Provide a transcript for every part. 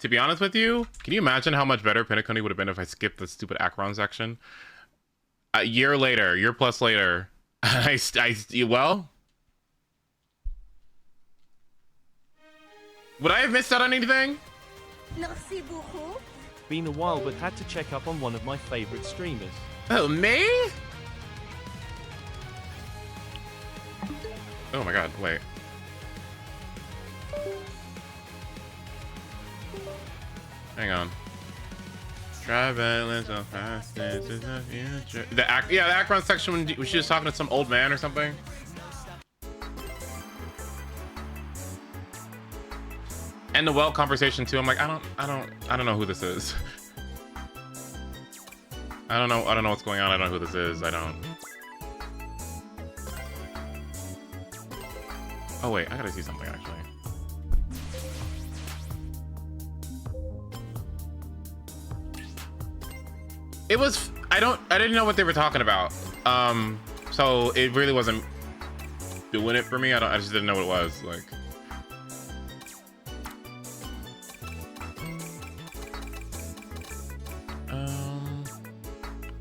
To be honest with you, can you imagine how much better Pinnacle would have been if I skipped the stupid Acheron section? A year plus later, well, would I have missed out on anything? Been a while, but had to check up on one of my favorite streamers. Oh, me? Oh my god, wait. Hang on. Traveling so fast into the future. The Acheron section when she was talking to some old man or something. And the well conversation too. I'm like, I don't know who this is. I don't know what's going on. I don't know who this is. I don't. Oh wait, I gotta see something actually. It was, I didn't know what they were talking about. So it really wasn't doing it for me. I just didn't know what it was like.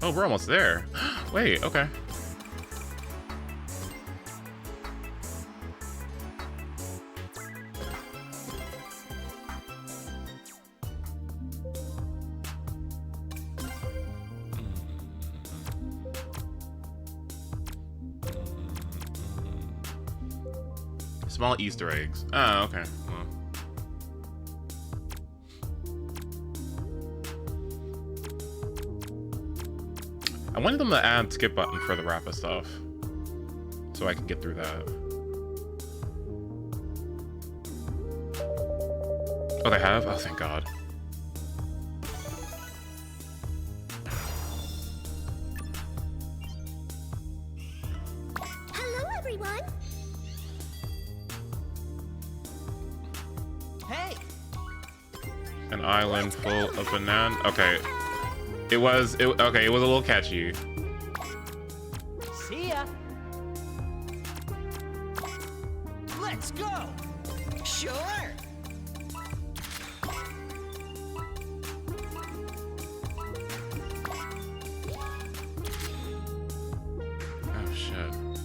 Oh, we're almost there. Wait, okay. Small Easter eggs. Oh, okay. Well. I wanted them to add skip button for the Rappa stuff, so I can get through that. Oh, they have? Oh, thank God. Hello, everyone. Hey. An island full of banana. Okay. It was a little catchy. See ya. Let's go. Sure. Oh shit.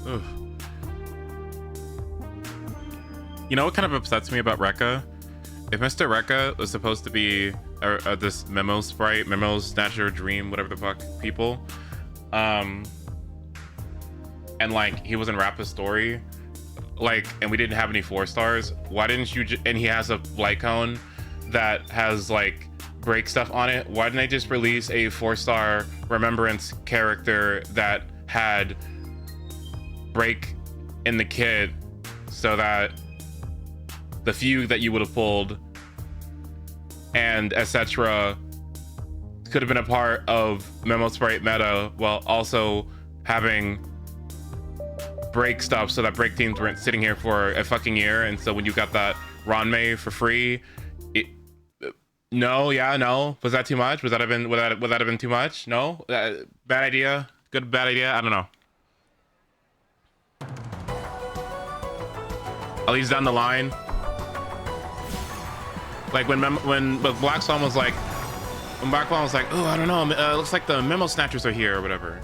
Oof. You know what kind of upsets me about Rekka? If Mr. Rekka was supposed to be this Memo sprite, Memo Snatcher, Dream, whatever the fuck people, and like he was in Rappa's story, like, and we didn't have any 4 stars, why didn't you and he has a light cone that has like break stuff on it, why didn't they just release a 4-star remembrance character that had break in the kit, so that the few that you would have pulled and etc. could have been a part of Memo Sprite meta while also having break stuff, so that break teams weren't sitting here for a fucking year. And so when you got that Ranmei for free, no, was that too much? Would that have been too much? No, bad idea. Good bad idea. I don't know. At least down the line. Like when Black Swan was like, oh, I don't know, looks like the Memo Snatchers are here or whatever.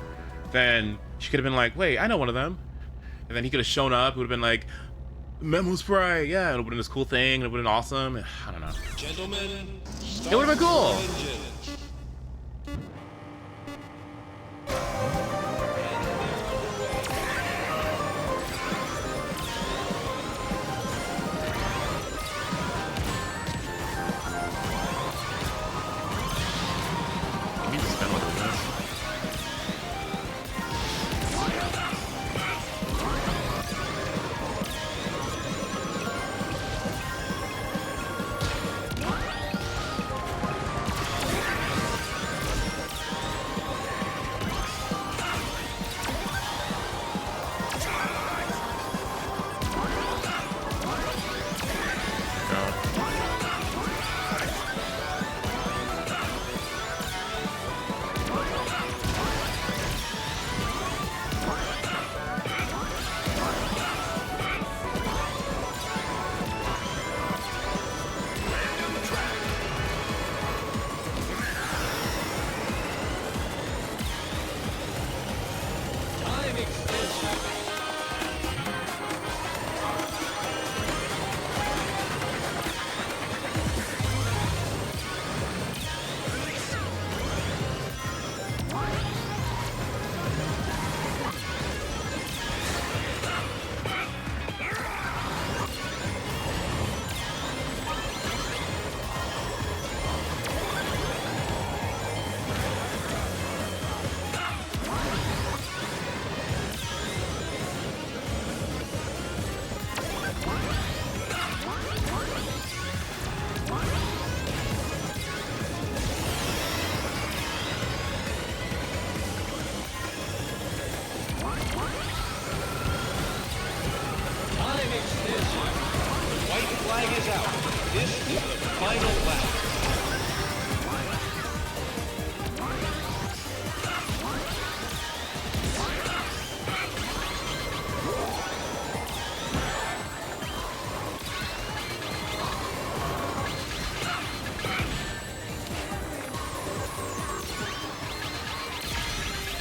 Then she could have been like, wait, I know one of them. And then he could have shown up. It would have been like, Memo Sprite, yeah, it would have been this cool thing. It would have been awesome. I don't know. Gentlemen, it would have been cool.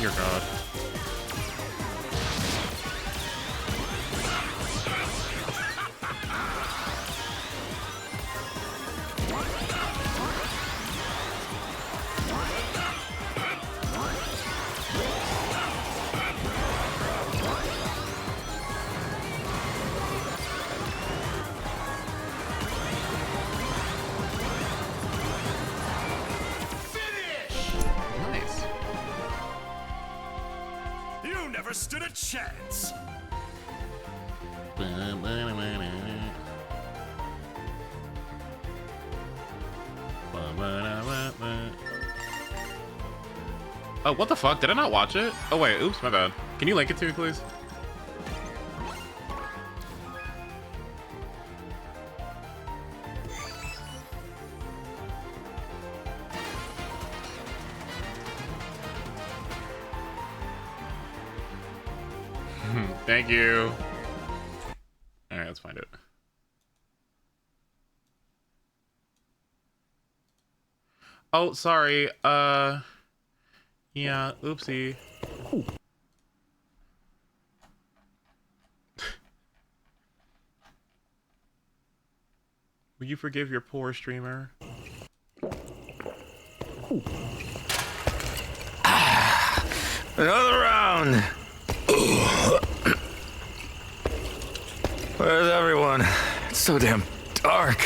Dear God. Nice. You never stood a chance. Oh, what the fuck? Did I not watch it? Oh, wait. Oops, my bad. Can you link it to me, please? Thank you. All right, let's find it. Oh, sorry. Yeah, oopsie. Will you forgive your poor streamer? Another round. Where's everyone? It's so damn dark.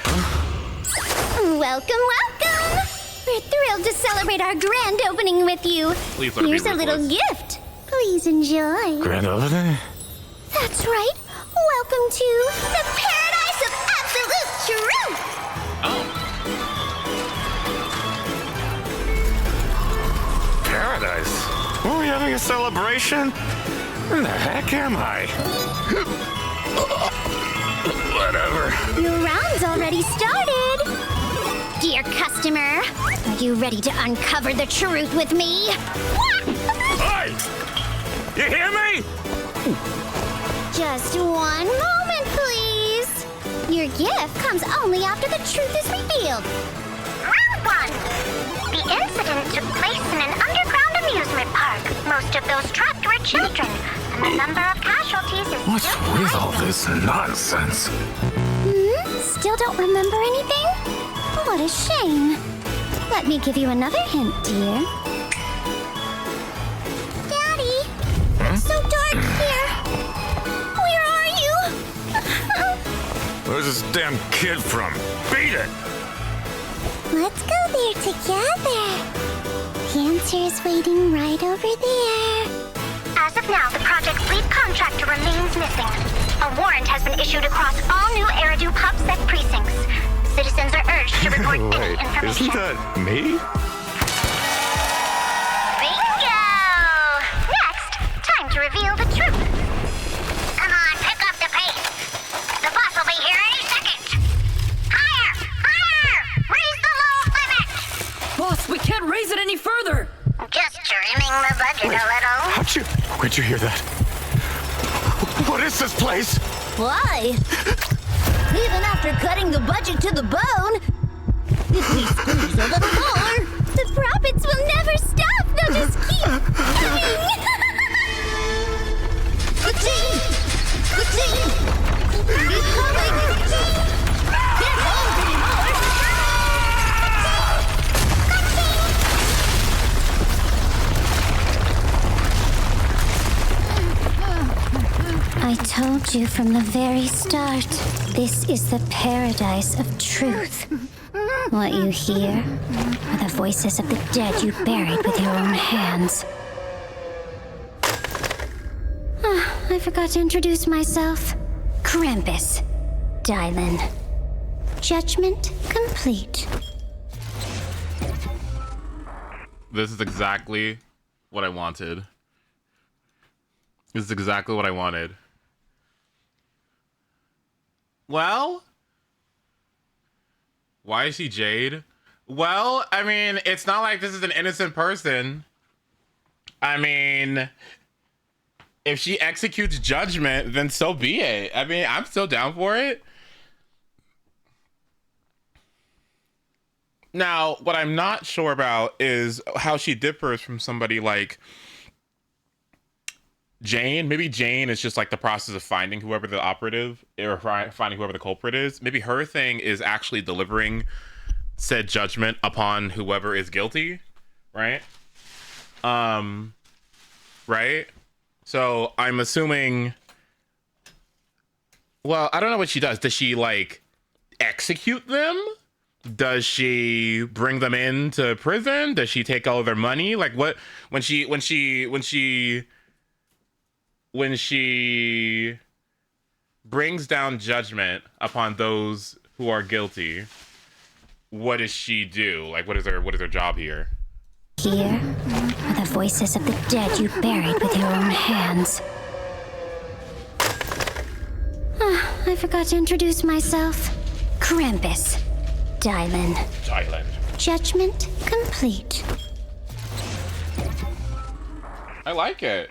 Welcome, welcome! We're thrilled to celebrate our grand opening with you. Please let it be Here's a little ruthless. gift. Please enjoy. Grand opening? That's right. Welcome to the paradise of absolute truth. Paradise? Are we having a celebration? Where the heck am I? Whatever. Your round's already started. Dear customer, are you ready to uncover the truth with me? Hey! You hear me? Just one moment, please. Your gift comes only after the truth is revealed. Round one. The incident took place in an underground amusement park. Most of those trapped were children, and the number of casualties is What's still with high. all this nonsense? Still don't remember anything? What a shame. Let me give you another hint, dear. Daddy, it's so dark here. Where are you? Where's this damn kid from? Beat it! Let's go there together. The answer is waiting right over there. As of now, the project's lead contractor remains missing. A warrant has been issued across all new Eridu PubSec precincts. Citizens are urged to report any Wait, information. isn't that me? Bingo! Next, time to reveal the truth. Come on, pick up the pace. The boss will be here any second. Higher! Higher! Raise the load limit! Boss, we can't raise it any further! Just trimming the budget a little. Where'd you hear that? What is this place? Why? Even after cutting the budget to the bone, if we squeeze a little more, the profits will never stop. They'll just keep coming. Ka-ching! Ka-ching! Keep coming! Can't hold anymore! I told you from the very start, this is the paradise of truth. What you hear are the voices of the dead you buried with your own hands. I forgot to introduce myself. Krampus. DIALYN. Judgment complete. This is exactly what I wanted. This is exactly what I wanted. Well, why is she Jade? Well, I mean, it's not like this is an innocent person. I mean, if she executes judgment, then so be it. I mean, I'm still down for it. Now, what I'm not sure about is how she differs from somebody like Jane. Maybe Jane is just like the process of finding whoever the operative or finding whoever the culprit is. Maybe her thing is actually delivering said judgment upon whoever is guilty, right? Right? So I'm assuming, well, I don't know what she does. Does she like execute them? Does she bring them into prison? Does she take all of their money? Like what, when she brings down judgment upon those who are guilty, what does she do? Like what is her job here? Here are the voices of the dead you buried with your own hands. I forgot to introduce myself. Krampus. DIALYN. DIALYN. Judgment complete. I like it.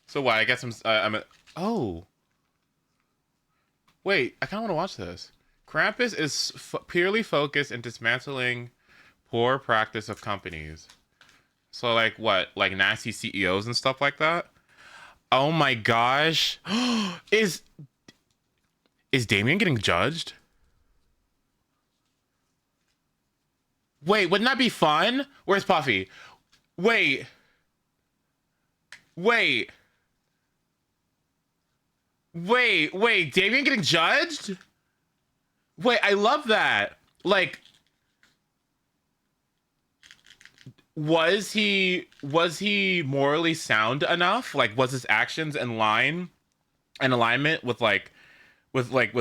So what? I guess oh. Wait, I kind of want to watch this. Krampus is purely focused in dismantling poor practice of companies. So like what? Like nasty CEOs and stuff like that? Oh my gosh. Is Damien getting judged? Wait, wouldn't that be fun? Where's Puffy? Wait. Damien getting judged? Wait, I love that. Like, was he morally sound enough? Like, was his actions in alignment with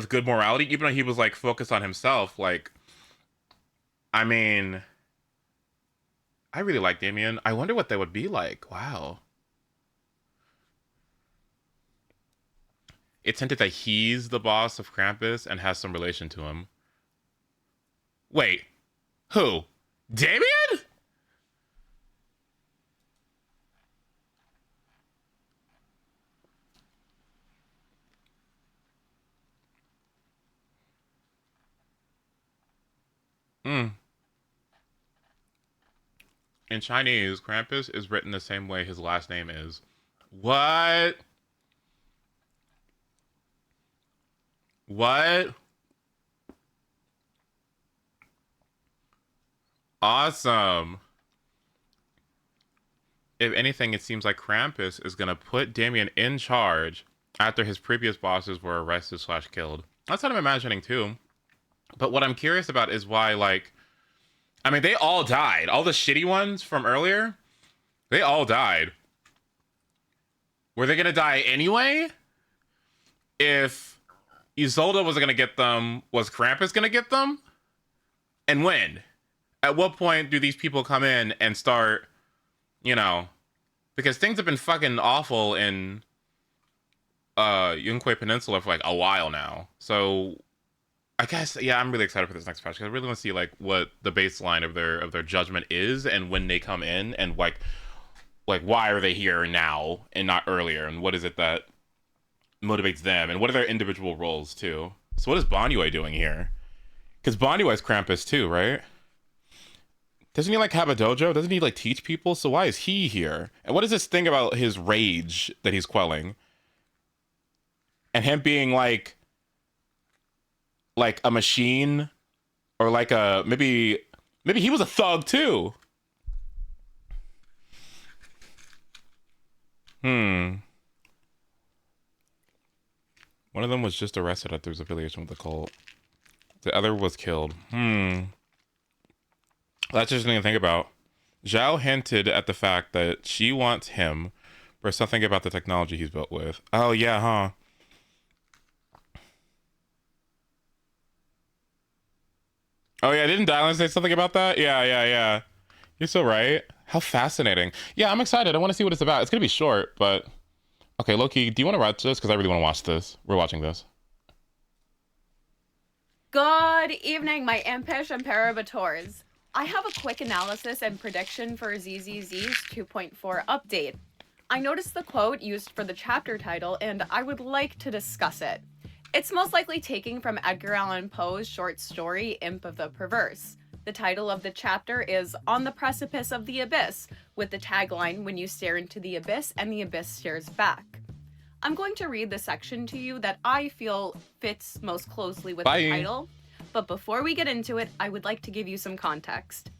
good morality, even though he was like focused on himself? Like, I mean, I really like Damien. I wonder what they would be like. Wow. It's hinted that he's the boss of Krampus and has some relation to him. Wait, who? Damien? In Chinese, Krampus is written the same way his last name is. What? What? Awesome. If anything, it seems like Krampus is going to put Damien in charge after his previous bosses were arrested/killed. That's what I'm imagining too. But what I'm curious about is why, like, I mean, they all died. All the shitty ones from earlier, they all died. Were they going to die anyway? If Isolde was going to get them, was Krampus going to get them? And when? At what point do these people come in and start, you know, because things have been fucking awful in Yunque Peninsula for like a while now. So I guess, yeah, I'm really excited for this next patch because I really want to see like what the baseline of their judgment is and when they come in and like why are they here now and not earlier, and what is it that motivates them, and what are their individual roles too. So what is Bonyue doing here? Because Bonyue is Krampus too, right? Doesn't he like have a dojo? Doesn't he like teach people? So why is he here? And what is this thing about his rage that he's quelling? And him being like a machine, or like a maybe he was a thug too. One of them was just arrested after his affiliation with the cult. The other was killed. That's interesting to think about. Zhao hinted at the fact that she wants him for something about the technology he's built with. Oh yeah, huh? Oh yeah, didn't DIALYN say something about that? Yeah. You're so right. How fascinating. Yeah, I'm excited. I want to see what it's about. It's gonna be short, but okay, Loki, do you want to watch this? Because I really want to watch this. We're watching this. Good evening, my impish and parabators. I have a quick analysis and prediction for ZZZ's 2.4 update. I noticed the quote used for the chapter title, and I would like to discuss it. It's most likely taken from Edgar Allan Poe's short story, Imp of the Perverse. The title of the chapter is On the Precipice of the Abyss, with the tagline, When you stare into the abyss and the abyss stares back. I'm going to read the section to you that I feel fits most closely with the title, but before we get into it, I would like to give you some context.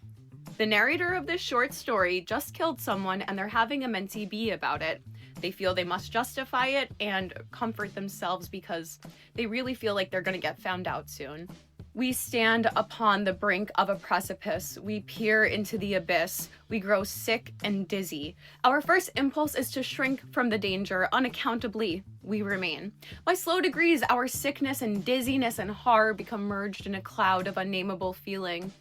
The narrator of this short story just killed someone and they're having a mentee bee about it. They feel they must justify it and comfort themselves because they really feel like they're going to get found out soon. We stand upon the brink of a precipice. We peer into the abyss. We grow sick and dizzy. Our first impulse is to shrink from the danger. Unaccountably, we remain. By slow degrees, our sickness and dizziness and horror become merged in a cloud of unnameable feeling.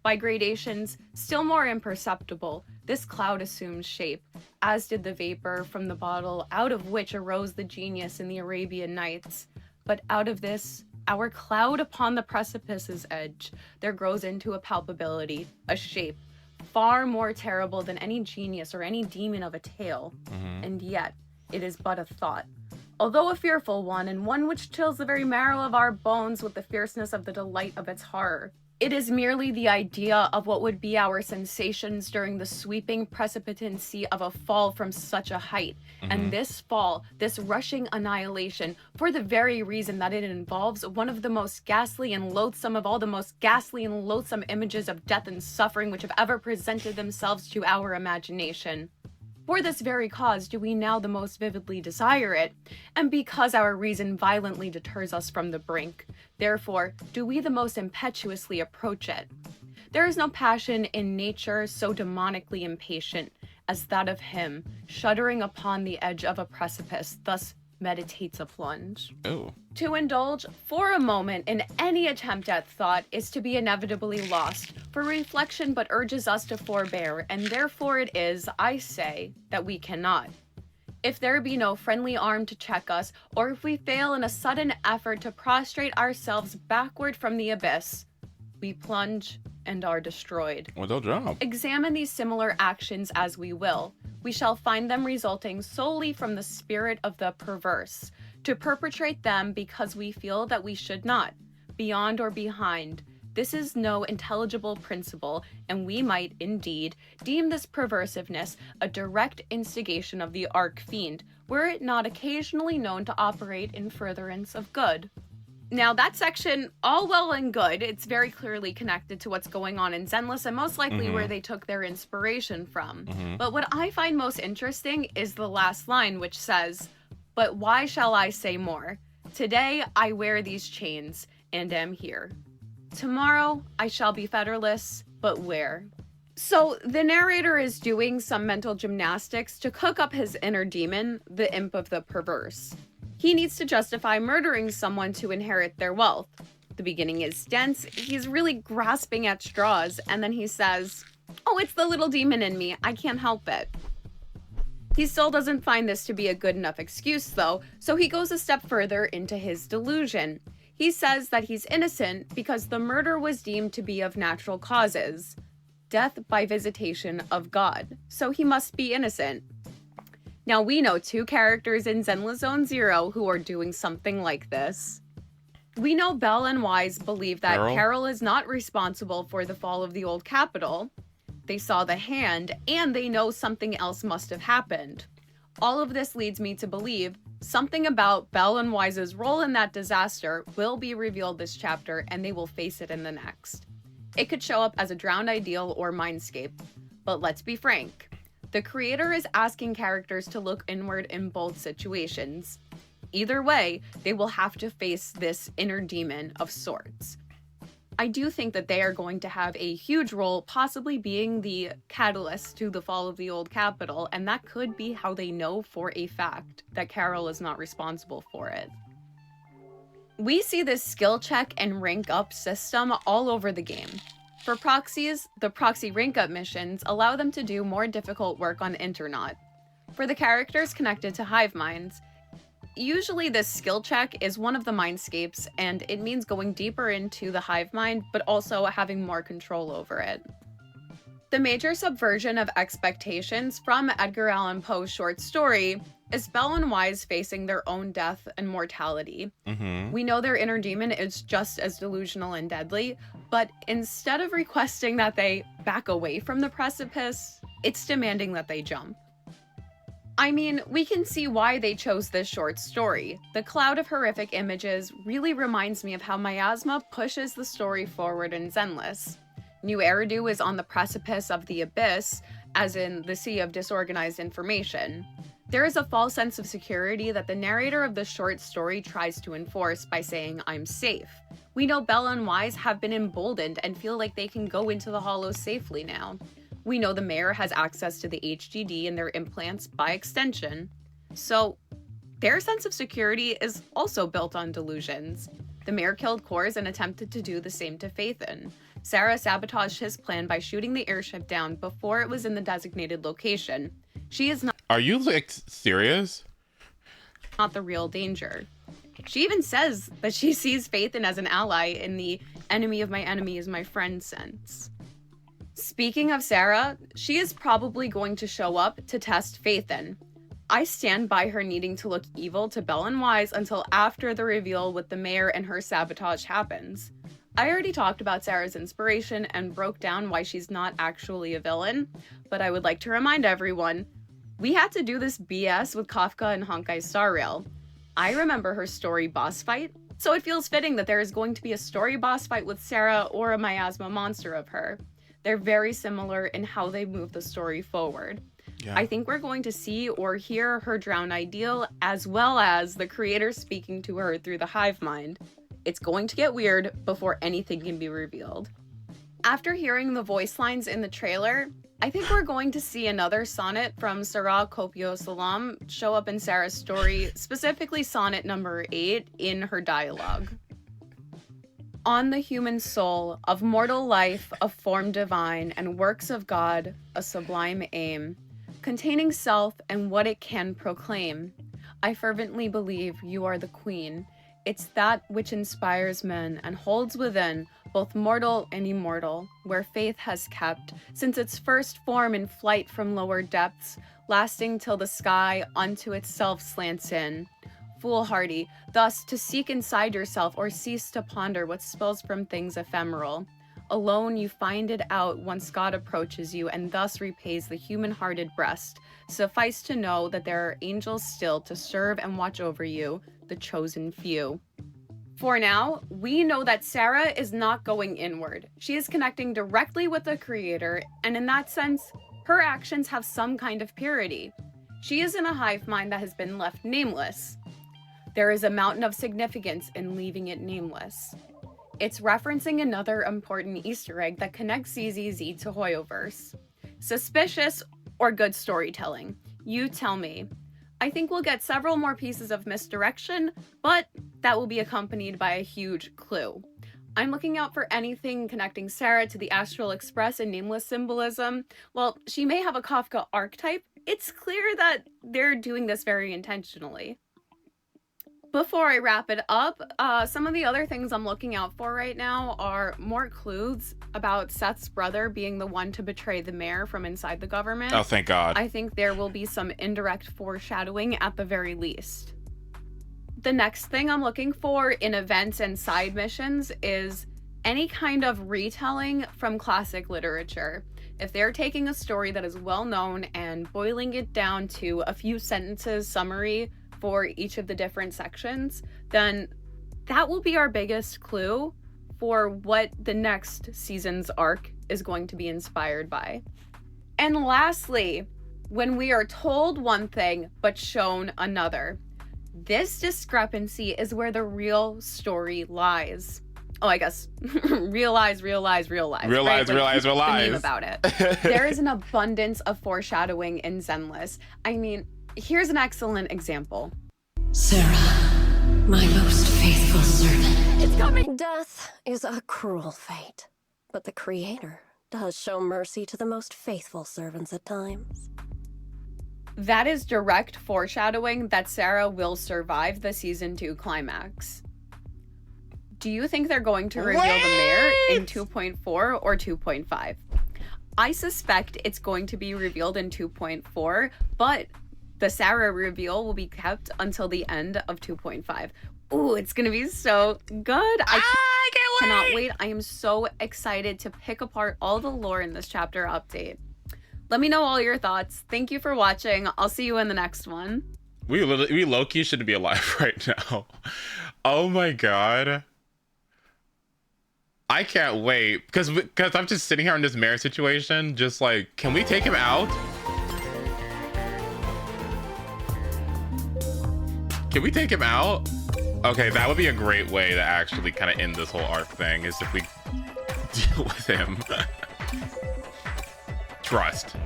By gradations, still more imperceptible, this cloud assumes shape, as did the vapor from the bottle out of which arose the genius in the Arabian Nights. But out of this, our cloud upon the precipice's edge, there grows into a palpability, a shape, far more terrible than any genius or any demon of a tale. And yet, it is but a thought. Although a fearful one, and one which chills the very marrow of our bones with the fierceness of the delight of its horror. It is merely the idea of what would be our sensations during the sweeping precipitancy of a fall from such a height. And this fall, this rushing annihilation, for the very reason that it involves one of the most ghastly and loathsome of all the most ghastly and loathsome images of death and suffering which have ever presented themselves to our imagination. For this very cause do we now the most vividly desire it, and because our reason violently deters us from the brink, therefore do we the most impetuously approach it. There is no passion in nature so demonically impatient as that of him, shuddering upon the edge of a precipice, thus meditates a plunge. Oh. To indulge for a moment in any attempt at thought is to be inevitably lost, for reflection but urges us to forbear, and therefore it is, I say, that we cannot. If there be no friendly arm to check us, or if we fail in a sudden effort to prostrate ourselves backward from the abyss, we plunge and are destroyed. Well, they'll drop. Examine these similar actions as we will, we shall find them resulting solely from the spirit of the perverse, to perpetrate them because we feel that we should not, beyond or behind. This is no intelligible principle, and we might, indeed, deem this perversiveness a direct instigation of the arch-fiend, were it not occasionally known to operate in furtherance of good. Now, that section, all well and good, it's very clearly connected to what's going on in Zenless and most likely where they took their inspiration from. But what I find most interesting is the last line, which says, "But why shall I say more? Today I wear these chains and am here. Tomorrow I shall be fetterless, but where?" So the narrator is doing some mental gymnastics to cook up his inner demon, the imp of the perverse. He needs to justify murdering someone to inherit their wealth. The beginning is dense, he's really grasping at straws, and then he says, "Oh, it's the little demon in me, I can't help it." He still doesn't find this to be a good enough excuse, though, so he goes a step further into his delusion. He says that he's innocent because the murder was deemed to be of natural causes. Death by visitation of God, so he must be innocent. Now, we know two characters in Zenless Zone Zero who are doing something like this. We know Belle and Wise believe that Carol is not responsible for the fall of the old capital. They saw the hand, and they know something else must have happened. All of this leads me to believe something about Belle and Wise's role in that disaster will be revealed this chapter, and they will face it in the next. It could show up as a drowned ideal or mindscape. But let's be frank. The creator is asking characters to look inward in both situations. Either way, they will have to face this inner demon of sorts. I do think that they are going to have a huge role, possibly being the catalyst to the fall of the old capital, and that could be how they know for a fact that Carol is not responsible for it. We see this skill check and rank up system all over the game. For proxies, the proxy rank up missions allow them to do more difficult work on Internaut. For the characters connected to hive minds, usually this skill check is one of the mindscapes, and it means going deeper into the hive mind, but also having more control over it. The major subversion of expectations from Edgar Allan Poe's short story is Belle and Wise facing their own death and mortality. We know their inner demon is just as delusional and deadly, but instead of requesting that they back away from the precipice, it's demanding that they jump. I mean, we can see why they chose this short story. The cloud of horrific images really reminds me of how Miasma pushes the story forward in Zenless. New Eridu is on the precipice of the abyss, as in the sea of disorganized information. There is a false sense of security that the narrator of the short story tries to enforce by saying, "I'm safe." We know Belle and Wise have been emboldened and feel like they can go into the Hollows safely now. We know the mayor has access to the HDD and their implants by extension. So their sense of security is also built on delusions. The mayor killed Kors and attempted to do the same to Phaethon. Sarah sabotaged his plan by shooting the airship down before it was in the designated location. She is not Are you like serious? the real danger. She even says that she sees Phaethon as an ally in the enemy of my enemy is my friend sense. Speaking of Sarah, she is probably going to show up to test Phaethon. I stand by her needing to look evil to Belle and Wise until after the reveal with the mayor and her sabotage happens. I already talked about Sarah's inspiration and broke down why she's not actually a villain, but I would like to remind everyone, we had to do this BS with Kafka and Honkai Star Rail. I remember her story boss fight, so it feels fitting that there is going to be a story boss fight with Sarah or a miasma monster of her. They're very similar in how they move the story forward. Yeah. I think we're going to see or hear her drown ideal, as well as the creator speaking to her through the hive mind. It's going to get weird before anything can be revealed. After hearing the voice lines in the trailer, I think we're going to see another sonnet from Sarah Kopio Salam show up in Sarah's story, specifically sonnet number 8 in her dialogue. On the human soul, of mortal life, of form divine, and works of God, a sublime aim, containing self and what it can proclaim. I fervently believe you are the queen. It's that which inspires men and holds within both mortal and immortal, where faith has kept, since its first form in flight from lower depths, lasting till the sky unto itself slants in. Foolhardy, thus to seek inside yourself or cease to ponder what spills from things ephemeral. Alone you find it out once God approaches you and thus repays the human-hearted breast. Suffice to know that there are angels still to serve and watch over you, the chosen few. For now, we know that Sarah is not going inward. She is connecting directly with the creator, and in that sense, her actions have some kind of purity. She is in a hive mind that has been left nameless. There is a mountain of significance in leaving it nameless. It's referencing another important Easter egg that connects ZZZ to Hoyoverse. Suspicious or good storytelling? You tell me. I think we'll get several more pieces of misdirection, but that will be accompanied by a huge clue. I'm looking out for anything connecting Sarah to the Astral Express and nameless symbolism. While she may have a Kafka archetype, it's clear that they're doing this very intentionally. Before I wrap it up, some of the other things I'm looking out for right now are more clues about Seth's brother being the one to betray the mayor from inside the government. Oh, thank God. I think there will be some indirect foreshadowing at the very least. The next thing I'm looking for in events and side missions is any kind of retelling from classic literature. If they're taking a story that is well known and boiling it down to a few sentences summary for each of the different sections, then that will be our biggest clue for what the next season's arc is going to be inspired by. And lastly, when we are told one thing but shown another, this discrepancy is where the real story lies. Oh, I guess realize. Realize. The meme about it. There is an abundance of foreshadowing in Zenless. I mean, here's an excellent example. Sarah, my most faithful servant. It's coming! Death is a cruel fate, but the Creator does show mercy to the most faithful servants at times. That is direct foreshadowing that Sarah will survive the season 2 climax. Do you think they're going to reveal the mayor in 2.4 or 2.5? I suspect it's going to be revealed in 2.4, but The Sarah reveal will be kept until the end of 2.5. Ooh, it's gonna be so good. I cannot wait. I am so excited to pick apart all the lore in this chapter update. Let me know all your thoughts. Thank you for watching. I'll see you in the next one. We low-key shouldn't be alive right now. Oh my god. I can't wait. Because I'm just sitting here in this Mare situation, just like, can we take him out? Can we take him out? Okay, that would be a great way to actually kind of end this whole arc thing, is if we deal with him. Trust.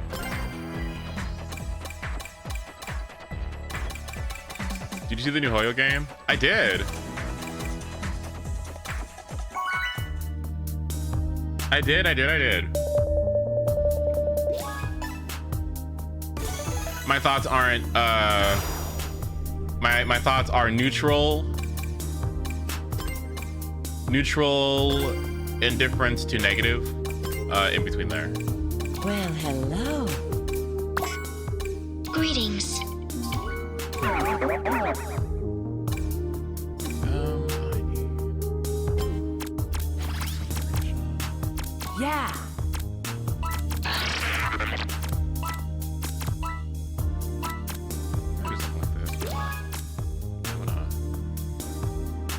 Did you see the new Hoyo game? I did. I did. My thoughts aren't, my thoughts are neutral, indifference to negative, in between there. Well, hello. Greetings. Yeah.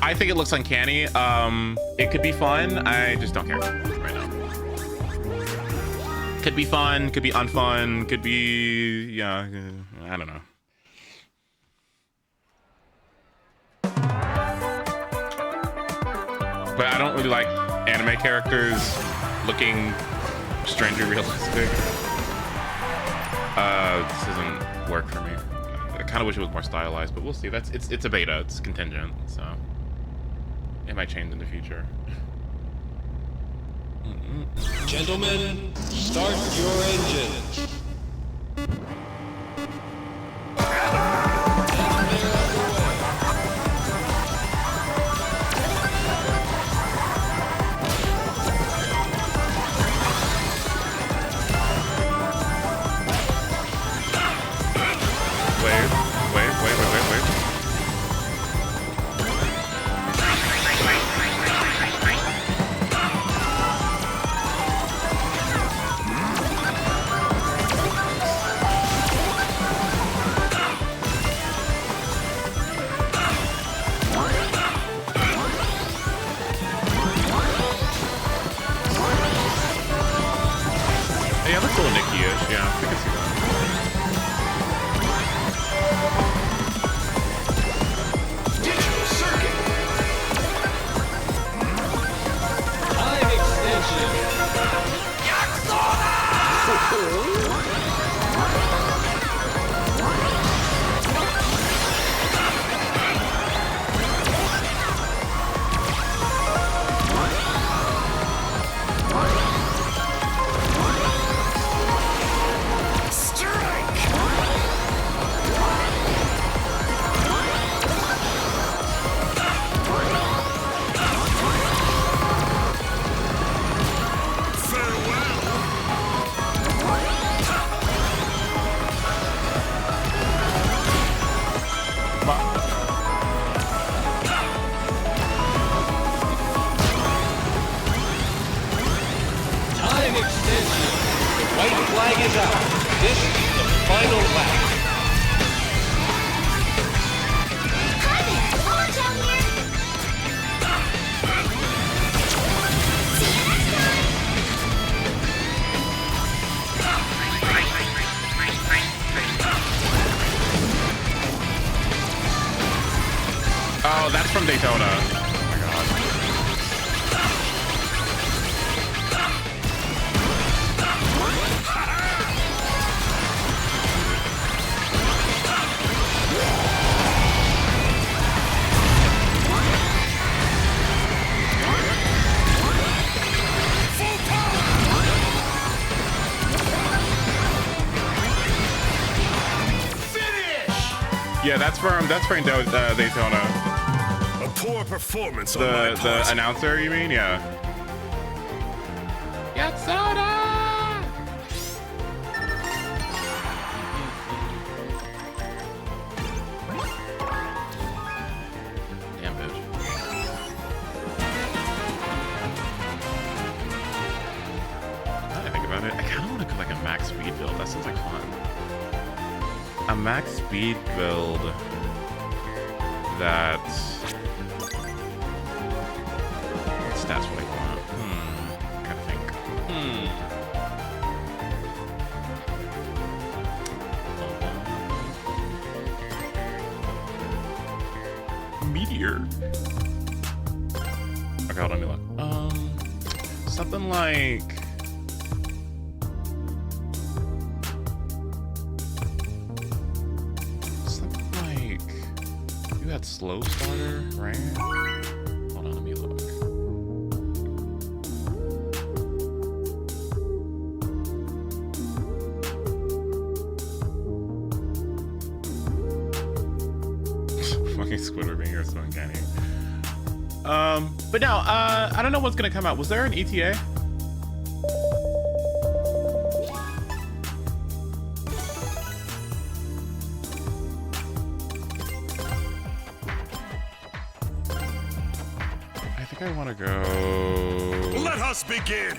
I think it looks uncanny. It could be fun. I just don't care right now. Could be fun, could be unfun, could be, yeah, I don't know. But I don't really like anime characters looking strangely realistic. This doesn't work for me. I kind of wish it was more stylized, but we'll see. It's a beta, it's contingent, so it might change in the future. Gentlemen, start your engines. Oh, that's from Daytona. Oh my god. Yeah, that's from Daytona. A poor performance on The my part. announcer, you mean? Yeah. Yatsuda! wanted. I kind of want to do like a max speed build. That sounds like fun. A max speed build that. What stats would I want? I gotta think. Meteor. Okay, hold on, let me look. Something like. You had slow starter, right? Hold on, let me look. Fucking Squidward being here is so uncanny. But no, I don't know what's gonna come out. Was there an ETA? I want to go. Let us begin.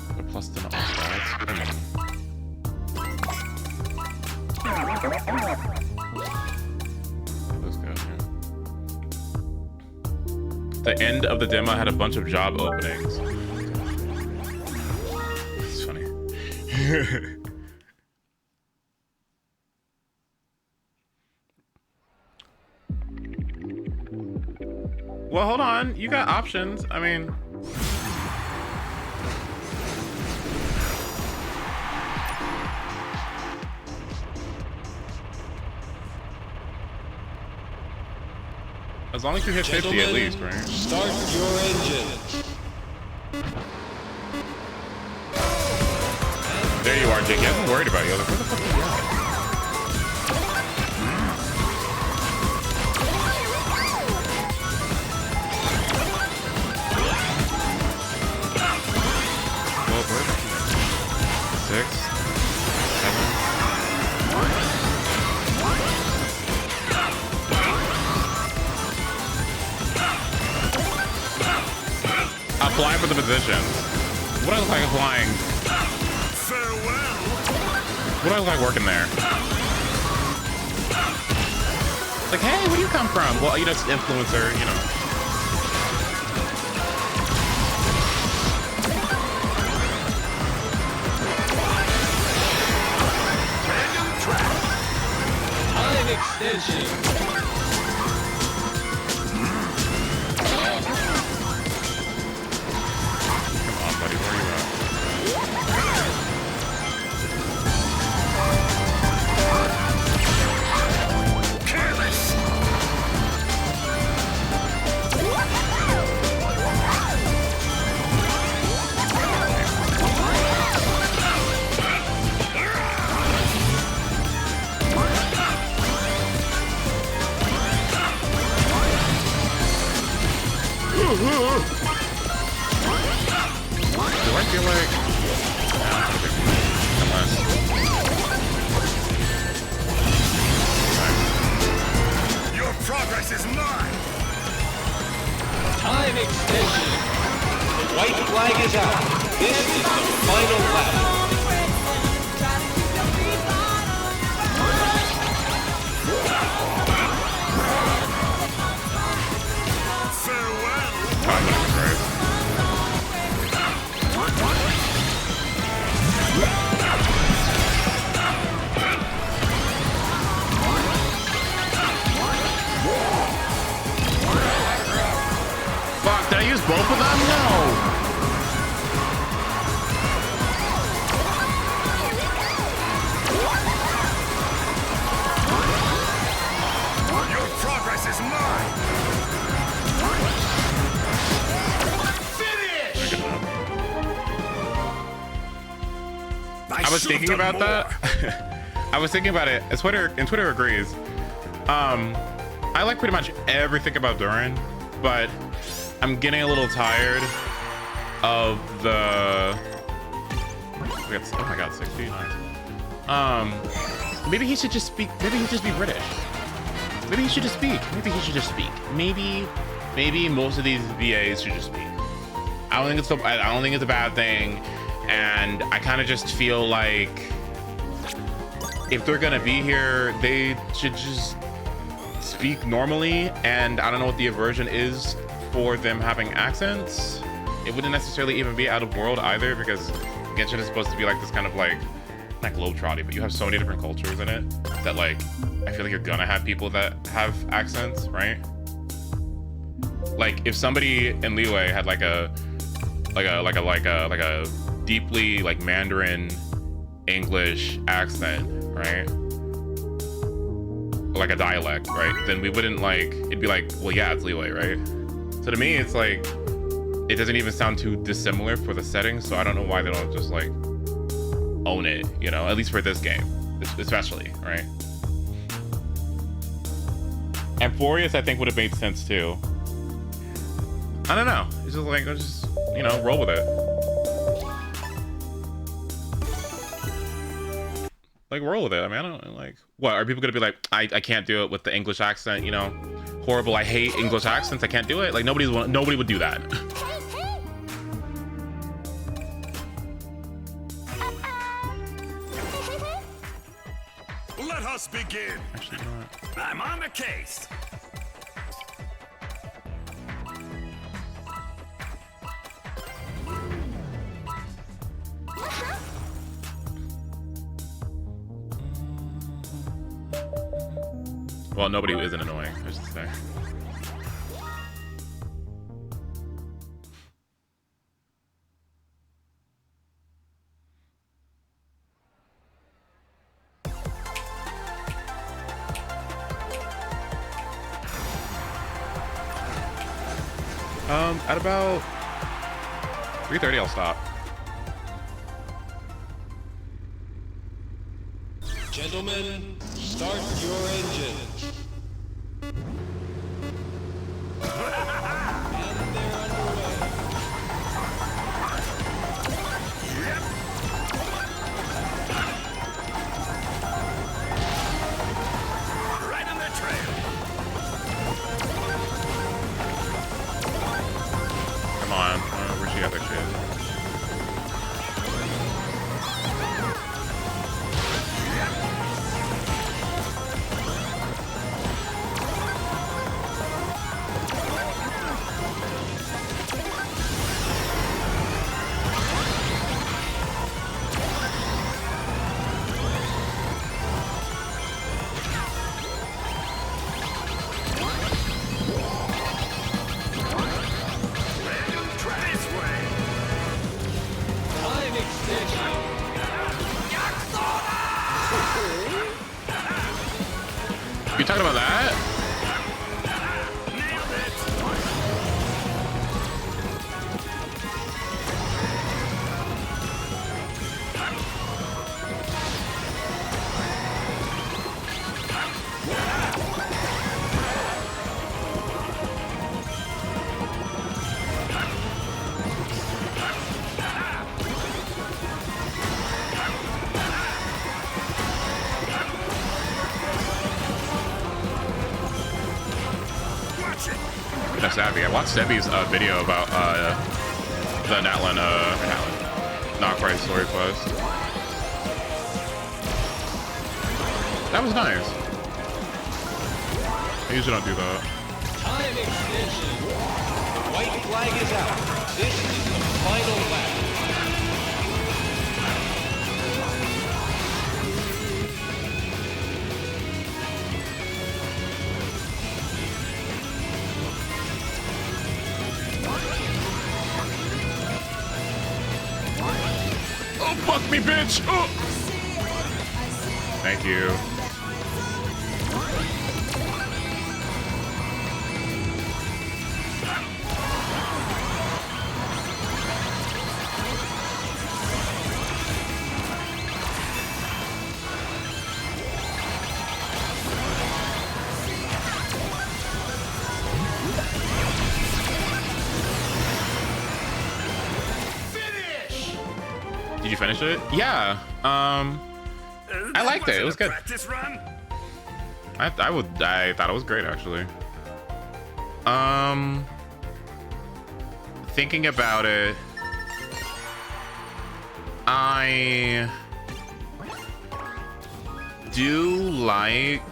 The plus 10 all stats. Let's go here. The end of the demo had a bunch of job openings. Well, hold on. You got options. I mean, as long as you hit 50 at least, right? Start your engine. There you are, Jake. I wasn't worried about you. I was like, where the fuck are you at? Well, where are you? 6, 7. Apply for the positions. What do I look like applying? What do I look like working there? Like, hey, where do you come from? Well, you know, it's influencer, you know. Time extension. Come on, buddy, where are you at? Do I feel like... Unless... Your progress is mine. Time extension. The white flag is out. This is the final lap. Fuck, did I use both of them? No! Your progress is mine. I was thinking about that. I was thinking about it. Twitter agrees. I like pretty much everything about Duran, but I'm getting a little tired of the. Oh my god, 60. Nice. Maybe he should just speak. Maybe he should just be British. Maybe he should just speak. Maybe he should just speak. Maybe most of these VAs should just speak. I don't think it's a bad thing, and I kind of just feel like if they're gonna be here, they should just speak normally. And I don't know what the aversion is for them having accents. It wouldn't necessarily even be out of world either, because Genshin is supposed to be like this kind of like, not globetrotting, but you have so many different cultures in it that like I feel like you're gonna have people that have accents, right? Like if somebody in Liyue had like a deeply like Mandarin English accent, right? Like a dialect, right? Then we wouldn't like, it'd be like, well, yeah, it's Liyue, right? So to me, it's like, it doesn't even sound too dissimilar for the setting, so I don't know why they don't just like own it, you know, at least for this game, especially, right? Amphorius, I think, would have made sense too. I don't know. It's just like, just, you know, roll with it. Like, roll with it. I mean, I don't like, what are people gonna be like, I can't do it with the English accent, you know, horrible, I hate English accents, I can't do it. Like nobody would do that. Let us begin. Actually, not. I'm on the case. Well, nobody isn't annoying, I should say. At about 3:30, I'll stop. Gentlemen, start your engines. And they're underway. Right on the trail. Come on, where'd she got that shit? You talking about that? Savvy. I watched Sebby's video about the Natlan, not quite story quest. That was nice. I usually don't do that. Time extension. The white flag is out. This is the final lap. Fuck me, bitch! Oh. Thank you. Did you finish it? Yeah. I liked it. It was good. Practice run? I thought it was great actually. Thinking about it, I do like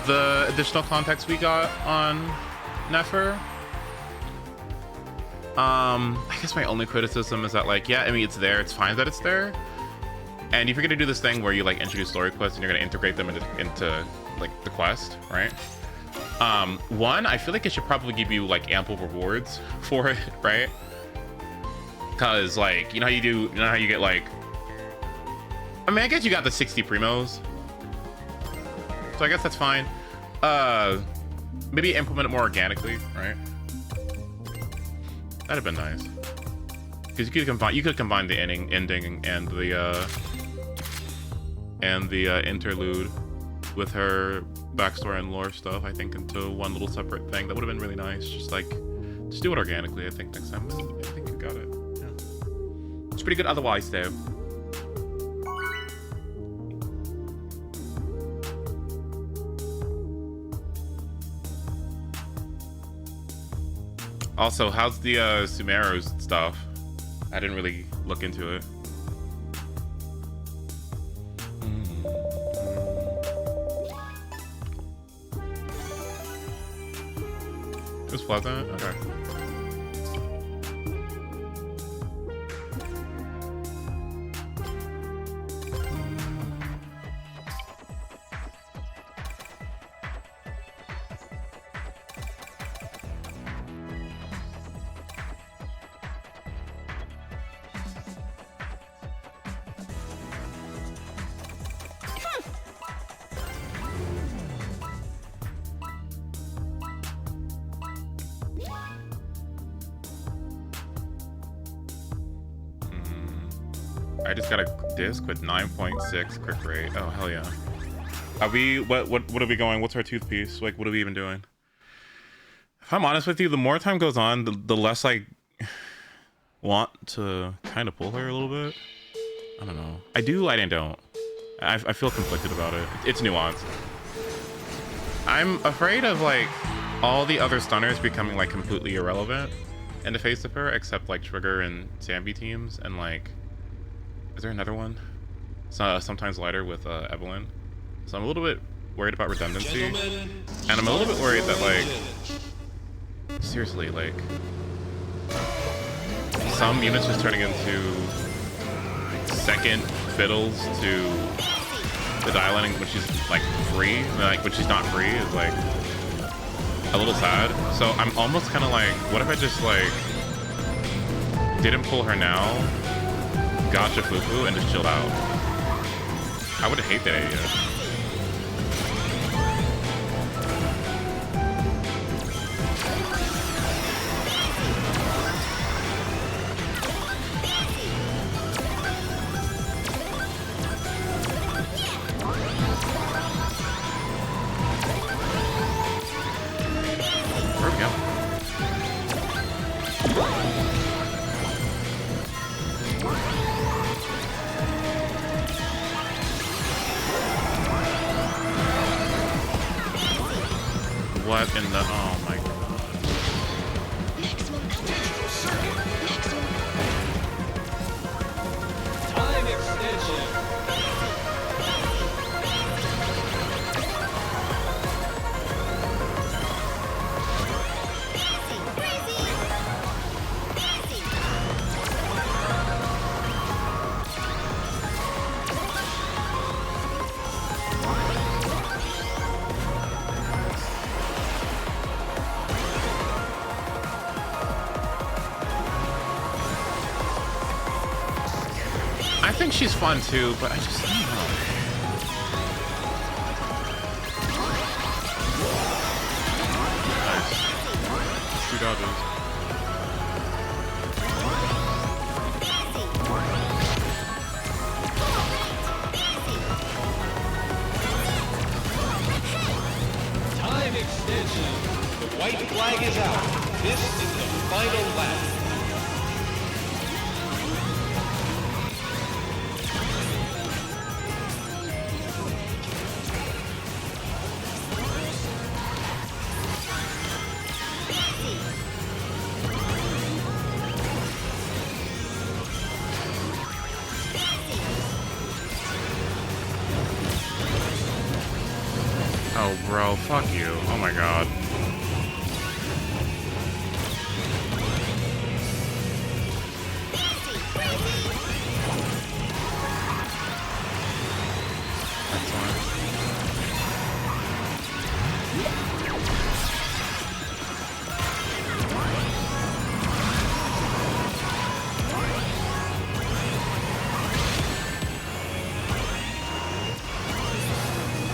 the additional context we got on Nefer. I guess my only criticism is that, like, yeah, I mean, it's there. It's fine that it's there. And if you're gonna do this thing where you like introduce story quests and you're gonna integrate them into like the quest, right? One, I feel like it should probably give you like ample rewards for it, right? Because like, you know how you get like, I mean, I guess you got the 60 primos, so I guess that's fine. Maybe implement it more organically, right? That'd have been nice. Because you could combine the ending and the interlude with her backstory and lore stuff, I think, into one little separate thing. That would have been really nice. Just do it organically, I think, next time. I think you got it. Yeah. It's pretty good otherwise, though. Also, how's the Sumeru's stuff? I didn't really look into it. It was pleasant? Okay. I just got a disc with 9.6 crit rate. Oh, hell yeah. Are we, what are we going? What's our tooth piece? Like, what are we even doing? If I'm honest with you, the more time goes on, the less I want to kind of pull her a little bit. I don't know. I do, I don't. I feel conflicted about it. It's nuanced. I'm afraid of, like, all the other stunners becoming, like, completely irrelevant in the face of her, except, like, Trigger and Zambi teams, and, like, is there another one? Sometimes lighter with Evelyn. So I'm a little bit worried about redundancy. And I'm a little bit worried that, like, seriously, like, some units just turning into second fiddles to the DIALYN when she's, like, free. Like, when she's not free is, like, a little sad. So I'm almost kind of like, what if I just, like, didn't pull her now, gotcha Fufu, and just chilled out? I would hate that idea. Where'd we go? What in the, oh my god. Time extension. I think she's fun too, but I just, I don't know. Nice. 2 dodges. Time extension. The white flag is out. This is the final lap. No, bro, fuck you. Oh my god.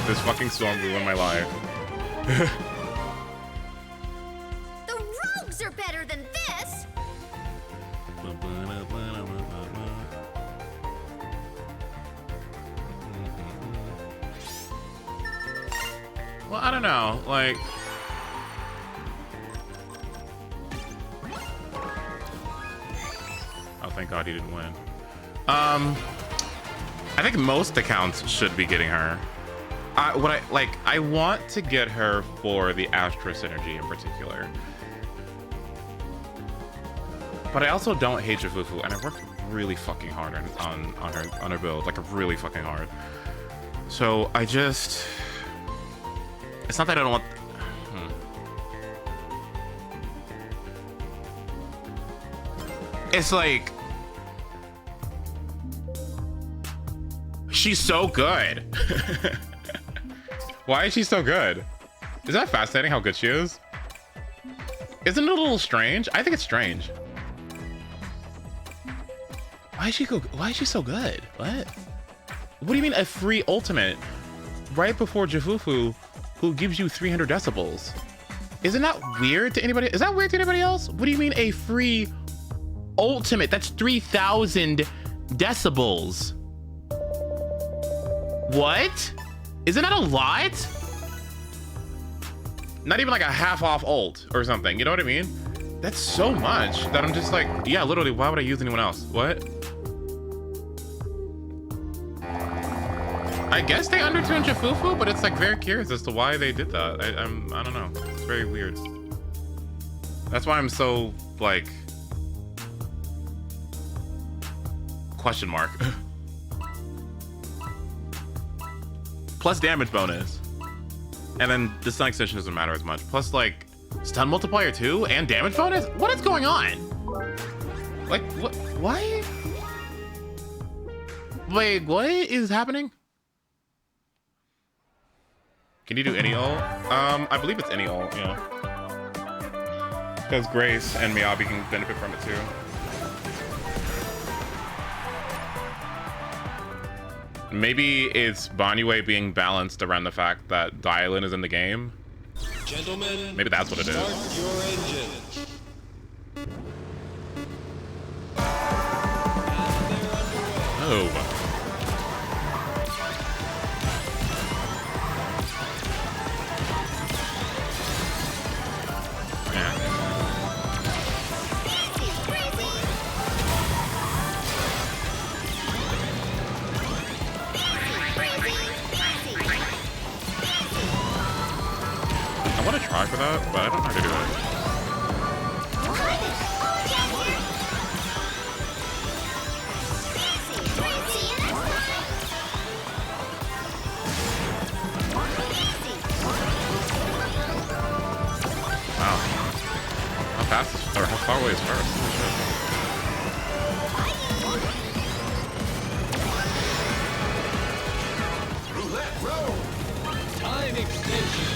This fucking storm ruined my life. The rogues are better than this! Well, I don't know, like... Oh, thank God he didn't win. I think most accounts should be getting her. I want to get her for the Astra synergy in particular. But I also don't hate Jafufu, and I worked really fucking hard on her build, like really fucking hard. So I just... It's not that I don't want... It's like... She's so good. Why is she so good? Is that fascinating how good she is? Isn't it a little strange? I think it's strange. Why is she so good? What? What do you mean a free ultimate right before Jafufu, who gives you 300 decibels? Isn't that weird to anybody? Is that weird to anybody else? What do you mean a free ultimate? That's 3,000 decibels. What? Isn't that a lot? Not even like a half off ult or something. You know what I mean? That's so much that I'm just like, yeah, literally, why would I use anyone else? What? I guess they undertuned Jafufu, but it's like very curious as to why they did that. I don't know. It's very weird. That's why I'm so like question mark. Plus damage bonus. And then the stun extension doesn't matter as much. Plus like stun multiplier too and damage bonus? What is going on? Like what? Why? Wait, what is happening? Can you do any ult? I believe it's any ult, yeah. Because Grace and Miyabi can benefit from it too. Maybe it's Banyue being balanced around the fact that DIALYN is in the game. Gentlemen, maybe that's what it is. Start your engines. Oh. I want to try for that, but I don't know how to do it. Wow. How fast is, or how far away is first? Time extension.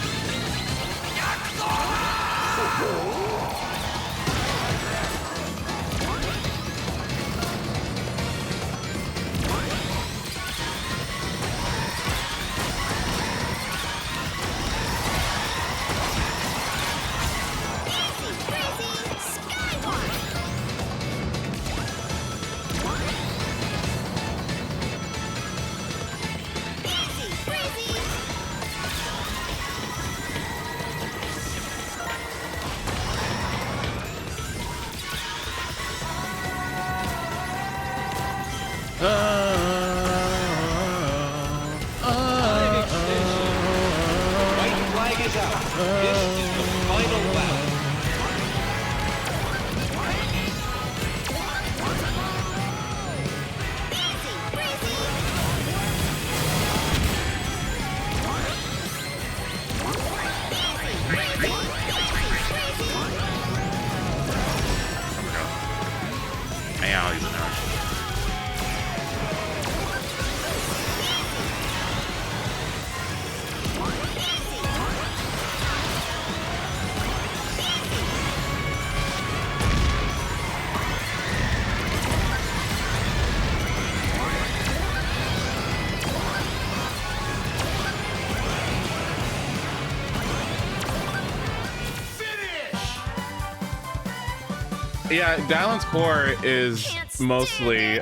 Yeah, DIALYN's core is mostly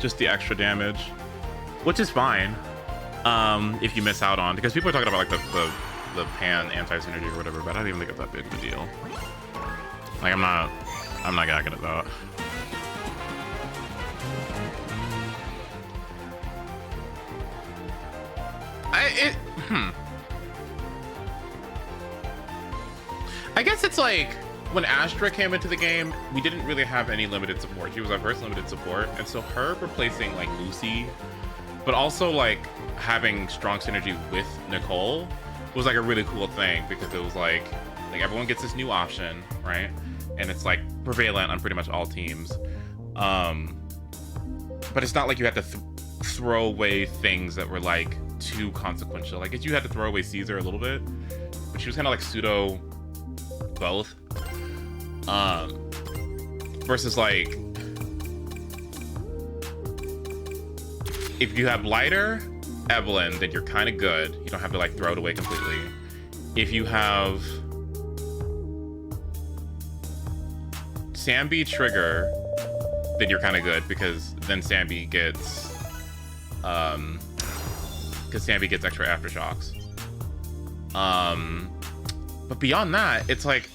just the extra damage, which is fine if you miss out on, because people are talking about like the pan anti-synergy or whatever, but I don't even think it's that big of a deal. Like I'm not gagging at that. I guess it's like when Astra came into the game, we didn't really have any limited support. She was our first limited support, and so her replacing like Lucy, but also like having strong synergy with Nicole was like a really cool thing, because it was like everyone gets this new option, right? And it's like prevalent on pretty much all teams. But it's not like you had to throw away things that were like too consequential. Like if you had to throw away Caesar a little bit, but she was kind of like pseudo both. Versus like if you have lighter Evelyn, then you're kind of good. You don't have to like throw it away completely. If you have Sambi trigger, then you're kind of good, because then Sambi gets extra aftershocks. But beyond that, it's like,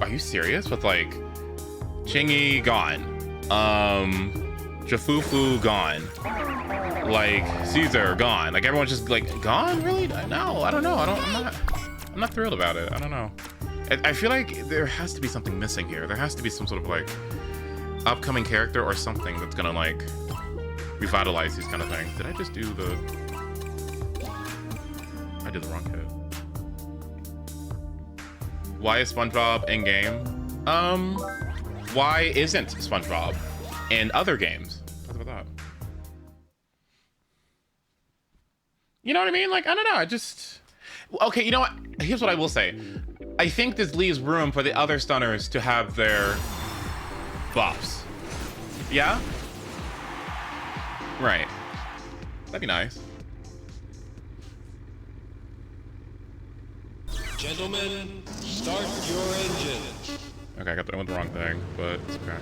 are you serious? With like Chingy gone, Jafufu gone, like Caesar gone, like everyone's just like gone. Really? No, I don't know. I'm not thrilled about it. I don't know. I feel like there has to be something missing here. There has to be some sort of like upcoming character or something that's gonna like revitalize these kind of things. Did I just do the? I did the wrong hit. Why is SpongeBob in game? Why isn't SpongeBob in other games? What about that? You know what I mean? Like, I don't know. I just... Okay, you know what? Here's what I will say. I think this leaves room for the other stunners to have their buffs. Yeah? Right. That'd be nice. Gentlemen, start your engines. Okay, I got the wrong thing, but it's okay.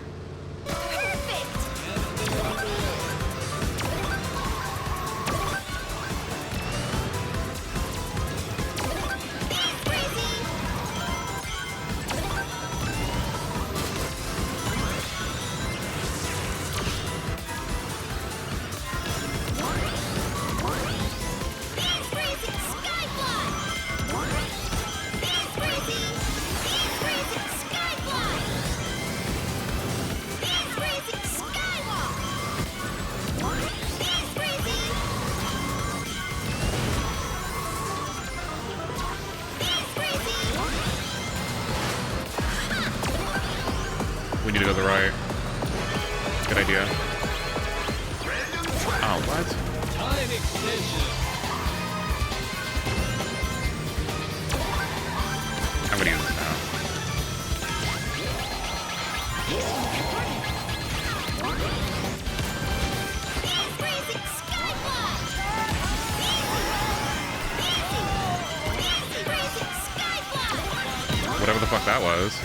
We need to go to the right. Good idea. Oh, what? Time extension. I'm gonna use this now. Whatever the fuck that was.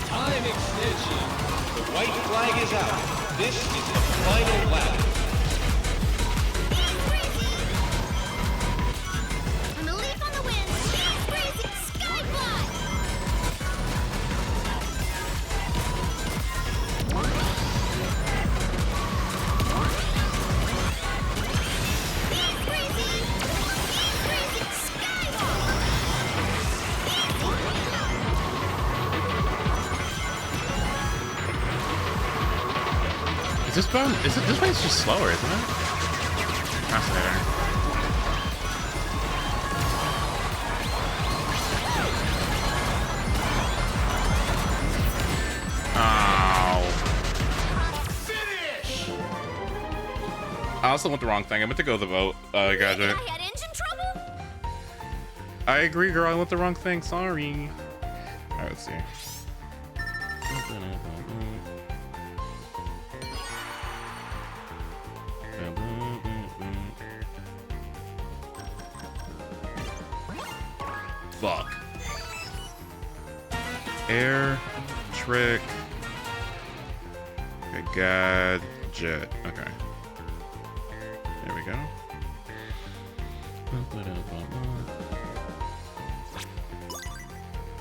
Time extension. The white flag is out. This is the final lap. I'm a leaf on the wind. Blazing skyfly. Is this bone? Is it this way? It's just slower, isn't it? Fascinating. I also went the wrong thing. I meant to go the vote, gadget. I had engine trouble? I agree, girl. I went the wrong thing. Sorry. Alright, let's see. Fuck. Air, trick. Okay, gadget. Okay. There we go.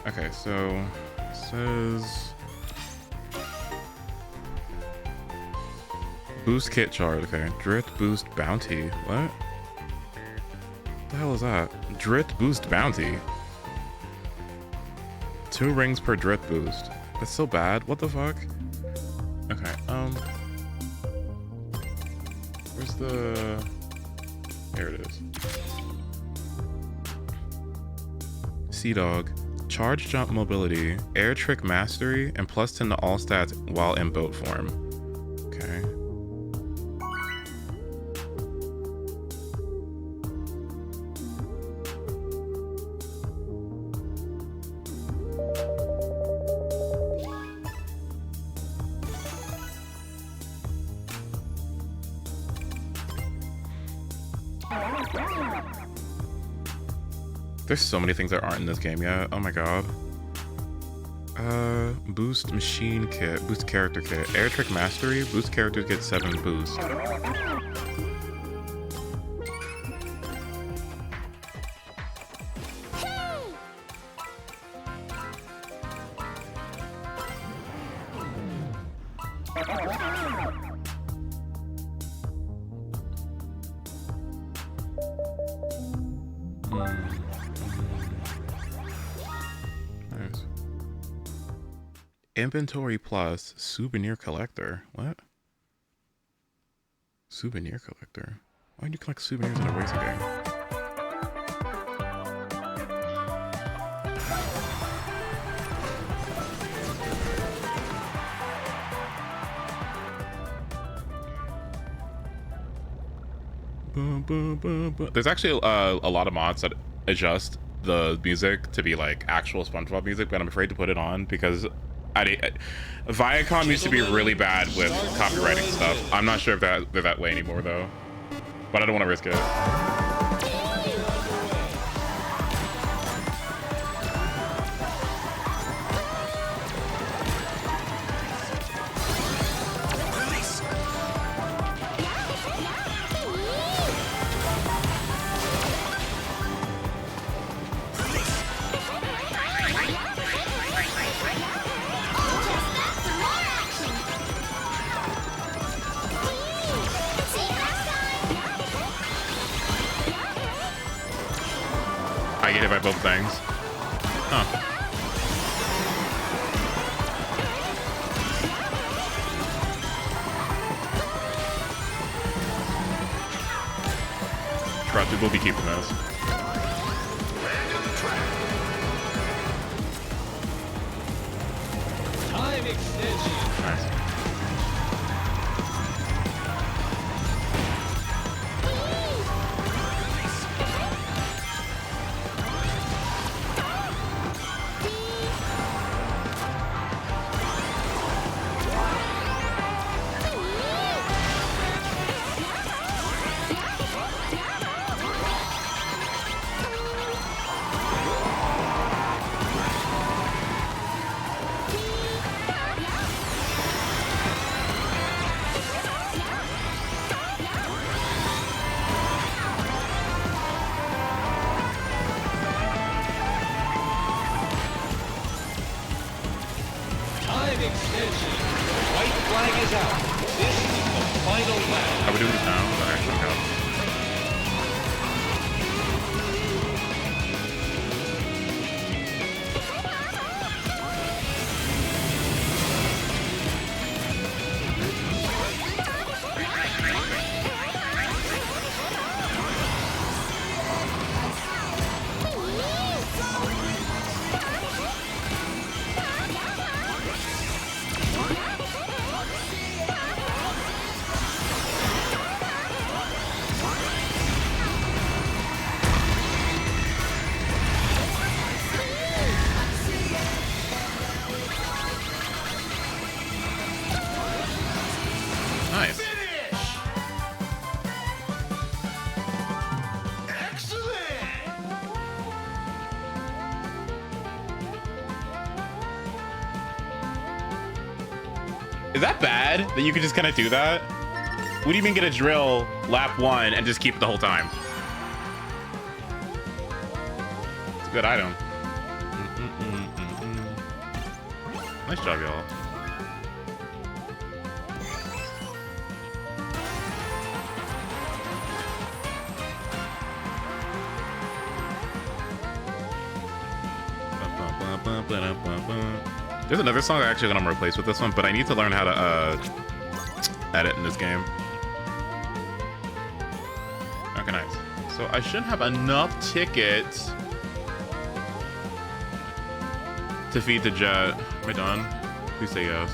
Okay, so it says boost kit charge. Okay, drift boost bounty. What? The hell is that? Drift boost bounty. 2 rings per drift boost. That's so bad. What the fuck? Okay. Where's the? There it is. Sea Dog. Charge jump mobility, air trick mastery, and +10 to all stats while in boat form. Okay. There's so many things that aren't in this game yet. Oh my god. Boost machine kit, boost character kit, air trick mastery, boost character kit 7 boost. Inventory plus souvenir collector. What? Souvenir collector? Why do you collect souvenirs in a racing game? There's actually a lot of mods that adjust the music to be like actual SpongeBob music, but I'm afraid to put it on because Viacom used to be really bad with copywriting stuff. I'm not sure if they're that way anymore though, but I don't want to risk it. I get it by both things. Huh. Trust me, we'll be keeping those. Time extension. Nice. Are we doing this now? Or actually go? Is that bad that you could just kind of do that? What do you mean get a drill lap 1 and just keep it the whole time? It's a good item. Nice job, y'all. There's another song I'm actually gonna replace with this one, but I need to learn how to edit in this game. Okay, nice. So I should have enough tickets to feed the jet. Am I done? Please say yes.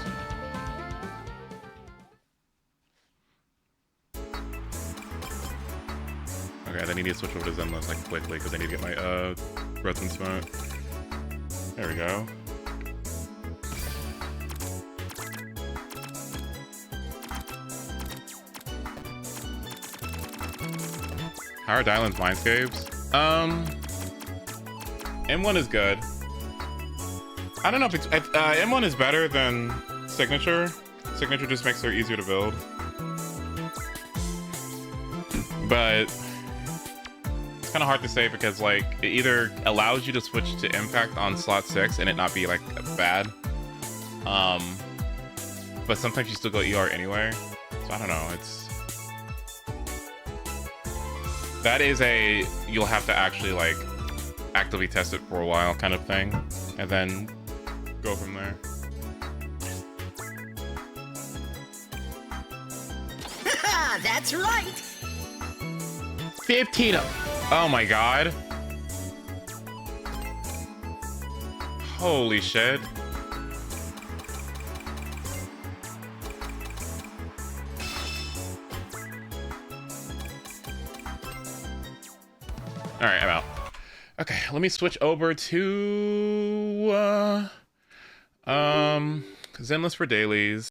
Okay, then I need to switch over to Zenless like quickly because I need to get my Redstone smoke. There we go. How are DIALYN's Mindscapes? M1 is good. I don't know if it's, M1 is better than Signature. Signature just makes her easier to build. But it's kind of hard to say because like it either allows you to switch to Impact on slot 6 and it not be like bad. But sometimes you still go ER anyway. So I don't know, that is a, you'll have to actually like actively test it for a while kind of thing and then go from there. That's right. 15. Oh my god. Holy shit. All right, I'm out. Okay, let me switch over to Zenless for dailies.